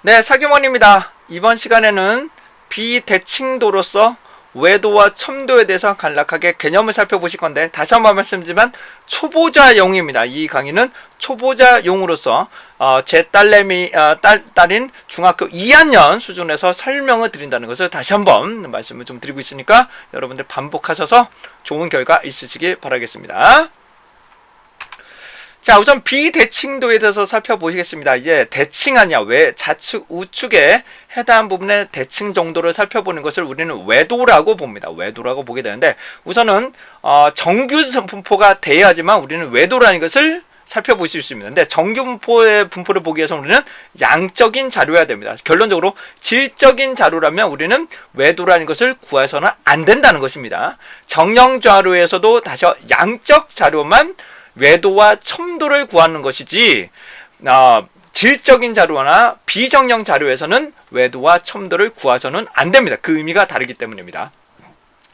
네, 사기원입니다. 이번 시간에는 비대칭도로서 외도와 첨도에 대해서 간략하게 개념을 살펴보실 건데, 다시 한번 말씀드리지만 초보자용입니다. 이 강의는 초보자용으로서 제 딸인 중학교 2학년 수준에서 설명을 드린다는 것을 다시 한번 말씀을 좀 드리고 있으니까 여러분들 반복하셔서 좋은 결과 있으시길 바라겠습니다. 자, 우선 비대칭도에 대해서 살펴보시겠습니다. 이제 대칭하냐, 좌측, 우측에 해당 부분의 대칭 정도를 살펴보는 것을 우리는 외도라고 봅니다. 외도라고 보게 되는데, 우선은 정규 분포가 돼야지만 우리는 외도라는 것을 살펴보실 수 있는데, 정규 분포의 분포를 보기 위해서 우리는 양적인 자료여야 됩니다. 결론적으로 질적인 자료라면 우리는 외도라는 것을 구해서는 안 된다는 것입니다. 정령 자료에서도 다시 양적 자료만 외도와 첨도를 구하는 것이지, 질적인 자료나 비정령 자료에서는 외도와 첨도를 구하서는 안 됩니다. 그 의미가 다르기 때문입니다.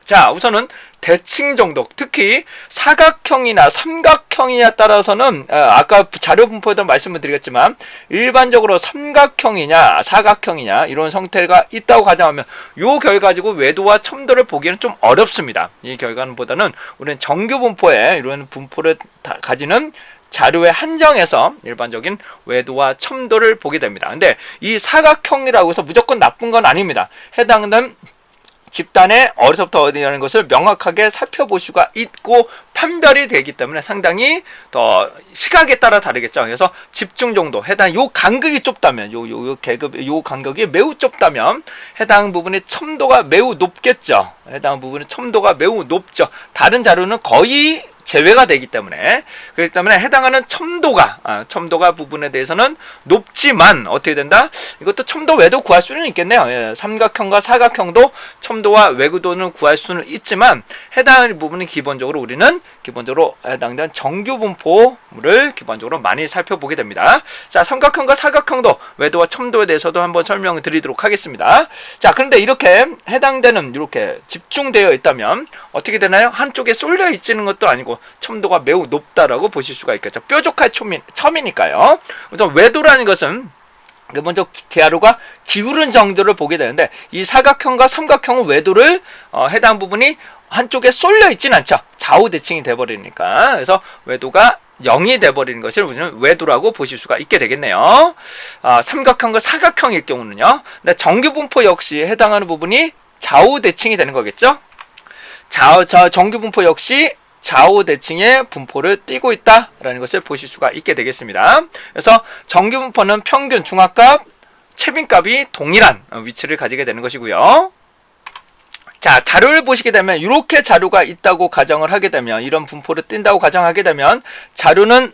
자, 우선은 대칭 정도, 특히 사각형이나 삼각형이냐에 따라서는 아까 자료 분포에도 말씀을 드리겠지만, 일반적으로 삼각형이냐 사각형이냐 이런 형태가 있다고 가정하면 이 결과 가지고 외도와 첨도를 보기에는 좀 어렵습니다. 이 결과보다는 우리는 정규 분포에 이런 분포를 가지는 자료에 한정해서 일반적인 외도와 첨도를 보게 됩니다. 근데 이 사각형이라고 해서 무조건 나쁜 건 아닙니다. 해당하는 집단의 어디서부터 어디냐는 것을 명확하게 살펴볼 수가 있고 판별이 되기 때문에 상당히 더 시각에 따라 다르겠죠. 그래서 집중 정도, 해당 요 간격이 좁다면, 요 간격이 매우 좁다면 해당 부분의 첨도가 매우 높겠죠. 해당 부분의 첨도가 매우 높죠. 다른 자료는 거의 제외가 되기 때문에, 그렇기 때문에 해당하는 첨도가 부분에 대해서는 높지만 어떻게 된다? 이것도 첨도 외도 구할 수는 있겠네요. 예, 삼각형과 사각형도 첨도와 외도는 구할 수는 있지만 해당하는 부분은 기본적으로 우리는 해당되는 정규 분포를 기본적으로 많이 살펴보게 됩니다. 자, 삼각형과 사각형도 외도와 첨도에 대해서도 한번 설명을 드리도록 하겠습니다. 자, 그런데 이렇게 해당되는 이렇게 집중되어 있다면 어떻게 되나요? 한쪽에 쏠려 있지는 것도 아니고 첨도가 매우 높다라고 보실 수가 있겠죠. 뾰족할 첨이니까요. 우선 외도라는 것은 먼저 자료가 기울은 정도를 보게 되는데, 이 사각형과 삼각형은 외도를 해당 부분이 한쪽에 쏠려 있진 않죠. 좌우 대칭이 돼버리니까. 그래서 외도가 0이 돼버리는 것을 우리는 외도라고 보실 수가 있게 되겠네요. 삼각형과 사각형일 경우는요. 근데 정규 분포 역시 해당하는 부분이 좌우 대칭이 되는 거겠죠. 정규 분포 역시 좌우 대칭의 분포를 띠고 있다라는 것을 보실 수가 있게 되겠습니다. 그래서 정규 분포는 평균, 중앙값, 최빈값이 동일한 위치를 가지게 되는 것이고요. 자, 자료를 보시게 되면 이렇게 자료가 있다고 가정을 하게 되면, 이런 분포를 띈다고 가정하게 되면 자료는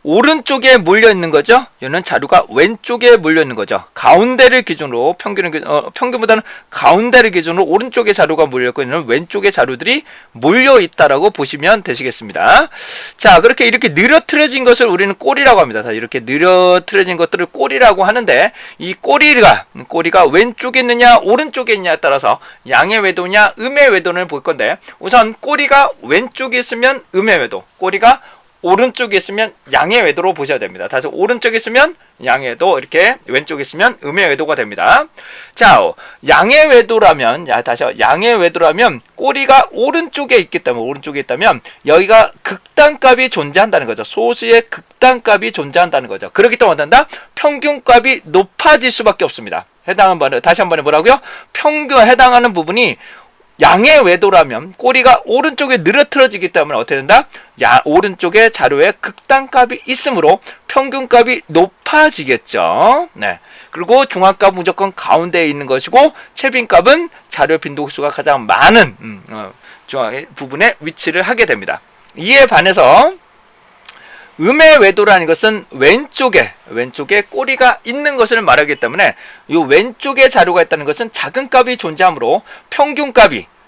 오른쪽에 몰려 있는 거죠. 얘는 자료가 왼쪽에 몰려 있는 거죠. 가운데를 기준으로 평균보다는 가운데를 기준으로 오른쪽에 자료가 몰려 있고, 얘는 왼쪽에 자료들이 몰려 있다라고 보시면 되시겠습니다. 자, 그렇게 이렇게 느려트려진 것을 우리는 꼬리라고 합니다. 자, 이렇게 느려트려진 것들을 꼬리라고 하는데, 이 꼬리가 왼쪽에 있느냐 오른쪽에 있느냐에 따라서 양의 외도냐 음의 외도를 볼 건데, 우선 꼬리가 왼쪽에 있으면 음의 외도, 꼬리가 오른쪽에 있으면 양의 외도로 보셔야 됩니다. 다시 오른쪽에 있으면 양의 외도, 이렇게 왼쪽에 있으면 음의 외도가 됩니다. 자, 양의 외도라면 꼬리가 오른쪽에 있다면 여기가 극단값이 존재한다는 거죠. 소수의 극단값이 존재한다는 거죠. 그렇기 때문에 어떤다? 평균값이 높아질 수밖에 없습니다. 다시 한 번에 뭐라고요? 해당하는 부분이 양의 외도라면 꼬리가 오른쪽에 늘어뜨려지기 때문에 어떻게 된다? 오른쪽에 자료에 극단값이 있으므로 평균값이 높아지겠죠. 네. 그리고 중앙값 무조건 가운데에 있는 것이고, 최빈값은 자료 빈도수가 가장 많은 부분에 위치를 하게 됩니다. 이에 반해서 음의 외도라는 것은 왼쪽에 꼬리가 있는 것을 말하기 때문에, 이 왼쪽에 자료가 있다는 것은 작은 값이 존재하므로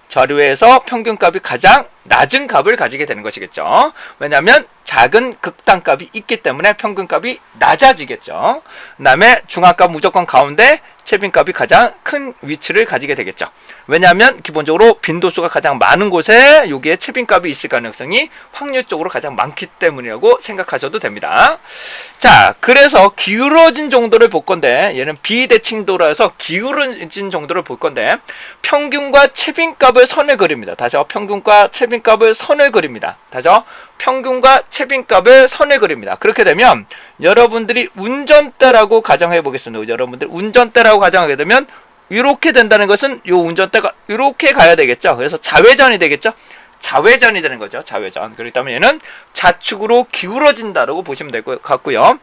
자료에서 평균값이 가장 낮은 값을 가지게 되는 것이겠죠. 왜냐하면 작은 극단값이 있기 때문에 평균값이 낮아지겠죠. 그 다음에 중앙값 무조건 가운데, 채빈값이 가장 큰 위치를 가지게 되겠죠. 왜냐하면 기본적으로 빈도수가 가장 많은 곳에 여기에 채빈값이 있을 가능성이 확률적으로 가장 많기 때문이라고 생각하셔도 됩니다. 자, 그래서 기울어진 정도를 볼 건데, 얘는 비대칭도라서 기울어진 정도를 볼 건데, 평균과 채빈값을 선을 그립니다. 다시요, 평균과 채빈값을 선을 그립니다. 다시요, 평균과 채빈값을 선을 그립니다. 그렇게 되면 여러분들이 운전대라고 가정해 보겠습니다. 여러분들 운전대라고 가정하게 되면 이렇게 된다는 것은 이 운전대가 이렇게 가야 되겠죠. 그래서 좌회전이 되겠죠. 좌회전이 되는 거죠. 좌회전. 그렇기 때문에 얘는 좌측으로 기울어진다라고 보시면 될 것 같고요.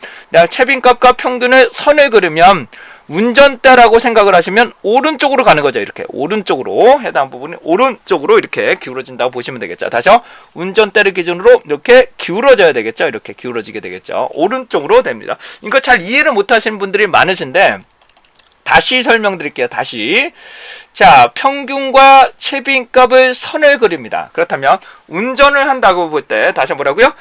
채빈값과 평균의 선을 그리면 운전대라고 생각을 하시면 오른쪽으로 가는 거죠. 이렇게 오른쪽으로 해당 부분이 오른쪽으로 이렇게 기울어진다고 보시면 되겠죠. 다시요. 운전대를 기준으로 이렇게 기울어져야 되겠죠. 이렇게 기울어지게 되겠죠. 오른쪽으로 됩니다. 이거 잘 이해를 못 하시는 분들이 많으신데 다시 설명드릴게요. 다시. 자, 평균과 채빈값을 선을 그립니다. 그렇다면 운전을 한다고 볼 때 다시 뭐라고요?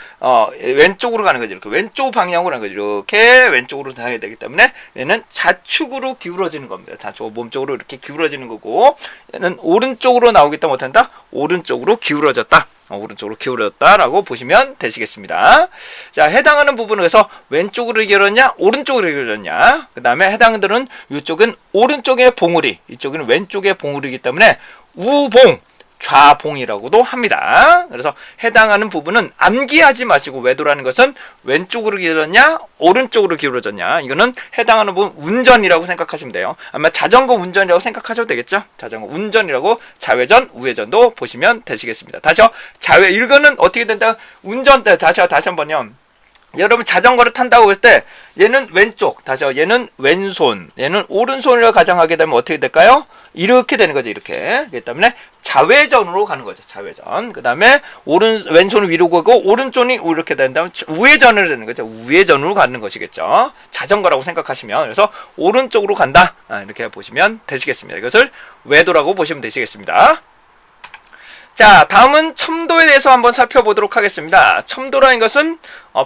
왼쪽으로 가는 거죠. 이렇게 왼쪽 방향으로 가는 거죠. 이렇게 왼쪽으로 가야 되기 때문에 얘는 좌측으로 기울어지는 겁니다. 좌측 몸쪽으로 이렇게 기울어지는 거고, 얘는 오른쪽으로 나오기 때문에 못한다. 오른쪽으로 기울어졌다. 오른쪽으로 기울었다라고 보시면 되시겠습니다. 자, 해당하는 부분에서 왼쪽으로 기울었냐, 오른쪽으로 기울었냐. 그 다음에 해당들은 이쪽은 오른쪽의 봉우리, 이쪽은 왼쪽의 봉우리이기 때문에 우봉, 좌봉이라고도 합니다. 그래서 해당하는 부분은 암기하지 마시고 외도라는 것은 왼쪽으로 기울었냐 오른쪽으로 기울어졌냐, 이거는 해당하는 부분 운전이라고 생각하시면 돼요. 아마 자전거 운전이라고 생각하셔도 되겠죠. 자전거 운전이라고 좌회전 우회전도 보시면 되시겠습니다. 다시요. 이거는 어떻게 된다? 운전대 다시 한번요. 여러분 자전거를 탄다고 할 때 얘는 왼쪽, 다시요. 얘는 왼손, 얘는 오른손이라고 가정하게 되면 어떻게 될까요? 이렇게 되는 거죠. 이렇게. 그렇기 때문에 좌회전으로 가는 거죠. 좌회전. 그 다음에 왼손을 위로 가고 오른손이 이렇게 된다면 우회전을 되는 거죠. 우회전으로 가는 것이겠죠. 자전거라고 생각하시면. 그래서 오른쪽으로 간다. 이렇게 보시면 되시겠습니다. 이것을 외도라고 보시면 되시겠습니다. 자, 다음은 첨도에 대해서 한번 살펴보도록 하겠습니다. 첨도라는 것은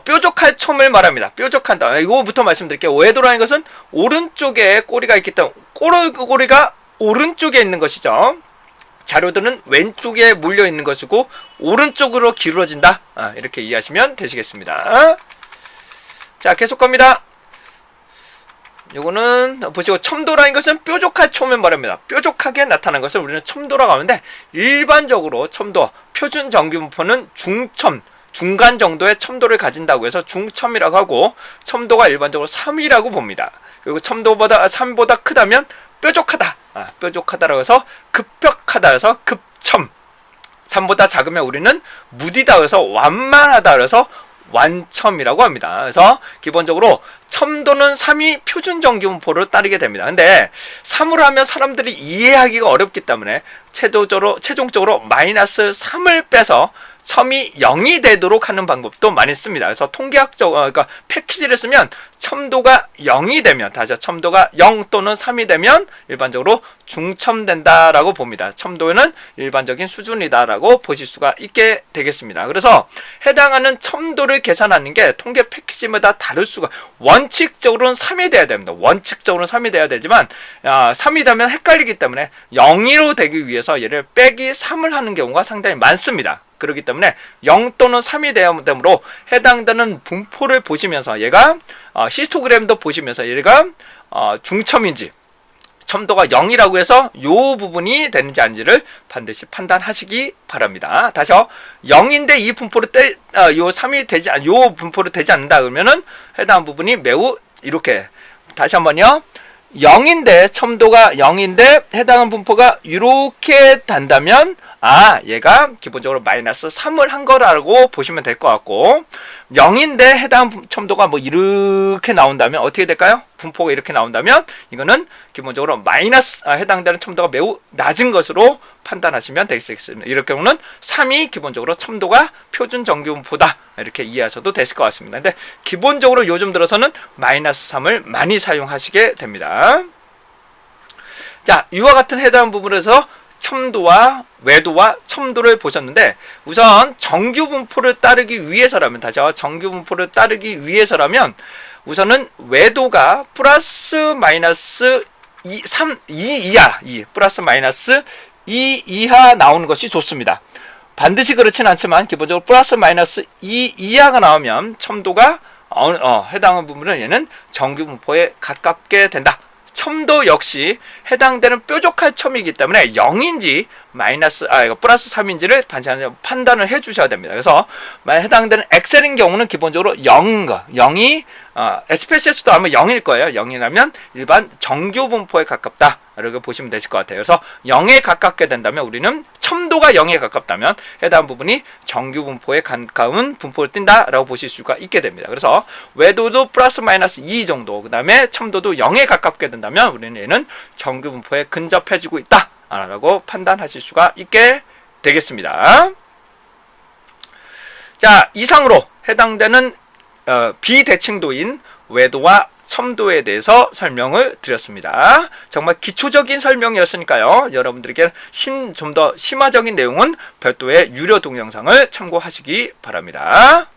뾰족할 첨을 말합니다. 뾰족한다. 이거부터 말씀드릴게요. 외도라는 것은 오른쪽에 꼬리가 있기 때문에 꼬리가 오른쪽에 있는 것이죠. 자료들은 왼쪽에 몰려 있는 것이고 오른쪽으로 기울어진다. 이렇게 이해하시면 되시겠습니다. 자, 계속 갑니다. 요거는 보시고 첨도라는 것은 뾰족한 첨을 말합니다. 뾰족하게 나타난 것을 우리는 첨도라고 하는데, 일반적으로 첨도, 표준 정규분포는 중첨, 중간 정도의 첨도를 가진다고 해서 중첨이라고 하고, 첨도가 일반적으로 3이라고 봅니다. 그리고 첨도보다 3보다 크다면 뾰족하다. 뾰족하다라고 해서 급격하다 해서 급첨. 3보다 작으면 우리는 무디다 해서 완만하다 해서 완첨이라고 합니다. 그래서 기본적으로 첨도는 3이 표준 정규분포를 따르게 됩니다. 근데 3으로 하면 사람들이 이해하기가 어렵기 때문에 최종적으로 마이너스 3을 빼서 첨이 0이 되도록 하는 방법도 많이 씁니다. 그래서 그러니까 패키지를 쓰면 첨도가 0이 되면, 다시 첨도가 0 또는 3이 되면 일반적으로 중첨된다라고 봅니다. 첨도는 일반적인 수준이다라고 보실 수가 있게 되겠습니다. 그래서 해당하는 첨도를 계산하는 게 통계 패키지마다 다를 수가, 원칙적으로는 3이 돼야 됩니다. 원칙적으로는 3이 돼야 되지만 3이 되면 헷갈리기 때문에 0으로 되기 위해서 얘를 빼기 3을 하는 경우가 상당히 많습니다. 그렇기 때문에 0 또는 3이 되므로 해당되는 분포를 보시면서 얘가 히스토그램도 보시면서 얘가 중첨인지 첨도가 0이라고 해서 요 부분이 되는지 아닌지를 반드시 판단하시기 바랍니다. 다시요. 0인데 이 분포를 요 3이 되지 요 분포를 되지 않는다 그러면은 해당 부분이 매우 이렇게, 다시 한번요. 0인데 첨도가 0인데 해당한 분포가 이렇게 단다면 얘가 기본적으로 마이너스 3을 한 거라고 보시면 될 것 같고, 0인데 해당 첨도가 뭐 이렇게 나온다면 어떻게 될까요? 분포가 이렇게 나온다면 이거는 기본적으로 해당되는 첨도가 매우 낮은 것으로 판단하시면 되겠습니다. 이럴 경우는 3이 기본적으로 첨도가 표준 정규분포다, 이렇게 이해하셔도 되실 것 같습니다. 근데 기본적으로 요즘 들어서는 마이너스 3을 많이 사용하시게 됩니다. 자, 이와 같은 해당 부분에서 첨도와 외도와 첨도를 보셨는데, 우선 정규분포를 따르기 위해서라면, 정규분포를 따르기 위해서라면 우선은 외도가 플러스 마이너스 2 이하, 2 플러스 마이너스 2 이하 나오는 것이 좋습니다. 반드시 그렇진 않지만 기본적으로 플러스 마이너스 2 이하가 나오면 첨도가 해당하는 부분은 얘는 정규분포에 가깝게 된다. 첨도 역시 해당되는 뾰족한 첨이기 때문에 0인지 이거 플러스 3인지를 판단을 해 주셔야 됩니다. 그래서 만약 해당되는 엑셀인 경우는 기본적으로 0이 SPSS도 아마 0일 거예요. 0이라면 일반 정규 분포에 가깝다. 이렇게 보시면 되실 것 같아요. 그래서 0에 가깝게 된다면 우리는 첨도가 0에 가깝다면 해당 부분이 정규 분포에 가까운 분포를 띈다라고 보실 수가 있게 됩니다. 그래서 외도도 플러스 마이너스 2 정도, 그 다음에 첨도도 0에 가깝게 된다면 우리는 얘는 정규 분포에 근접해지고 있다 라고 판단하실 수가 있게 되겠습니다. 자, 이상으로 해당되는 비대칭도인 외도와 첨도에 대해서 설명을 드렸습니다. 정말 기초적인 설명이었으니까요. 여러분들에게 좀 더 심화적인 내용은 별도의 유료 동영상을 참고하시기 바랍니다.